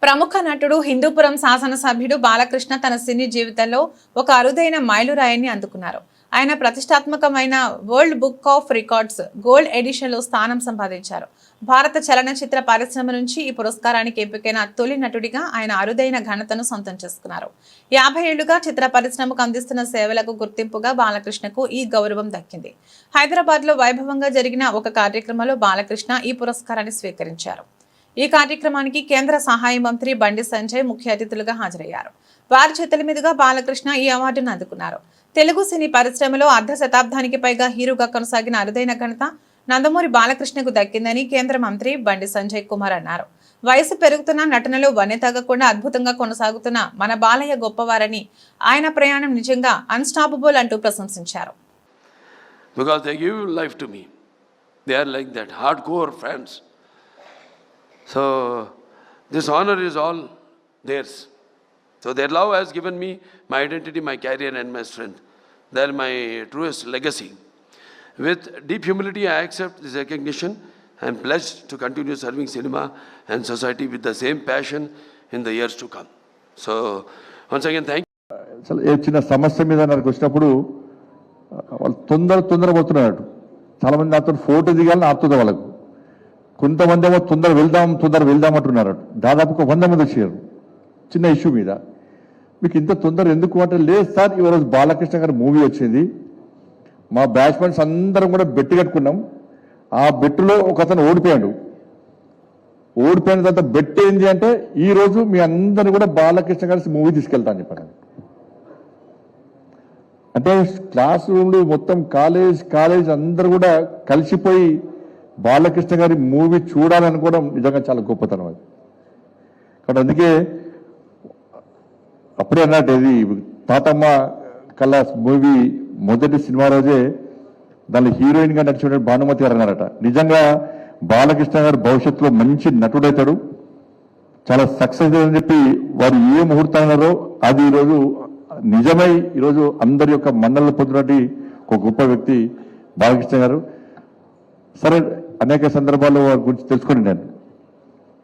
ప్రముఖ నటుడు హిందూపురం శాసనసభ్యుడు బాలకృష్ణ తన సినీ జీవితంలో ఒక అరుదైన మైలురాయిని అందుకున్నారు. ఆయన ప్రతిష్టాత్మకమైన world book of records gold ఎడిషన్లో స్థానం సంపాదించారు. భారత చలనచిత్ర పరిశ్రమ నుంచి ఈ పురస్కారానికి ఎంపికైన తొలి నటుడిగా ఆయన అరుదైన ఘనతను సొంతం చేసుకున్నారు. 50 ఏళ్లుగా చిత్ర పరిశ్రమకు అందిస్తున్న సేవలకు గుర్తింపుగా బాలకృష్ణకు ఈ గౌరవం దక్కింది. హైదరాబాద్ లో వైభవంగా జరిగిన ఒక కార్యక్రమంలో బాలకృష్ణ ఈ పురస్కారాన్ని స్వీకరించారు. ఈ కార్యక్రమానికి కేంద్ర సహాయ మంత్రి బండి సంజయ్ ముఖ్య అతిథులుగా హాజరయ్యారు. వారి చేతుల మీదుగా బాలకృష్ణ ఈ అవార్డును అందుకున్నారు. తెలుగు సినీ పరిశ్రమలో అర్ధ శతాబ్దానికి పైగా హీరోగా కొనసాగిన అరుదైన ఘనత నందమూరి బాలకృష్ణకు దక్కిందని కేంద్ర మంత్రి బండి సంజయ్ కుమార్ అన్నారు. వయసు పెరుగుతున్న నటనలో వన్నె తగ్గకుండా అద్భుతంగా కొనసాగుతున్న మన బాలయ్య గొప్పవారని, ఆయన ప్రయాణం నిజంగా అన్స్టాపబుల్ అంటూ ప్రశంసించారు. Because they give life to me. They are like that, hardcore fans. So this honor is all theirs. So their love has given me my identity, my career and my strength. They are my truest legacy. With deep humility, I accept this recognition and pledge to continue serving cinema and society with the same passion in the years to come. So once again, thank you. చిన్న సమస్య మీద నాకు వచ్చినప్పుడు వాళ్ళు తొందర పోతున్నారు. చాలా మంది నాతో ఫోటో దిగాలని ఆపుతుంది వాళ్ళకు. కొంతమంది ఏమో తొందర వెళ్దాం అంటున్నారు. దాదాపు 100 మంది వచ్చారు చిన్న ఇష్యూ మీద. మీకు ఇంత తొందర ఎందుకు అంటే, లేదు సార్ ఈరోజు బాలకృష్ణ గారి మూవీ వచ్చింది, మా బ్యాచ్మెన్స్ అందరం కూడా బెట్టు కట్టుకున్నాం, ఆ బెట్టులో ఒక అతను ఓడిపోయిన తర్వాత బెట్ ఏంటి అంటే ఈ రోజు మీ అందరిని కూడా బాలకృష్ణ గారి మూవీ తీసుకెళ్తా అని చెప్పాను. అంటే క్లాస్ రూమ్లు మొత్తం కాలేజ్ అందరూ కూడా కలిసిపోయి బాలకృష్ణ గారి మూవీ చూడాలనుకోవడం నిజంగా చాలా గొప్పతనం అది. కాబట్టి అందుకే అప్పుడే అన్నట్టు ఇది తాతమ్మ కల్లా మూవీ మొదటి సినిమా రోజే దాని హీరోయిన్ గా నడిచిన భానుమతి గారు అన్నారట. నిజంగా బాలకృష్ణ గారు భవిష్యత్తులో మంచి నటుడవుతాడు, చాలా సక్సెస్ అని చెప్పి వారు ఏ ముహూర్తం అన్నారో అది ఈరోజు నిజమై ఈరోజు అందరి యొక్క మన్నలు పొందినటువంటి ఒక గొప్ప వ్యక్తి బాలకృష్ణ గారు. సరే, అనేక సందర్భాల్లో వారి గురించి తెలుసుకొని నేను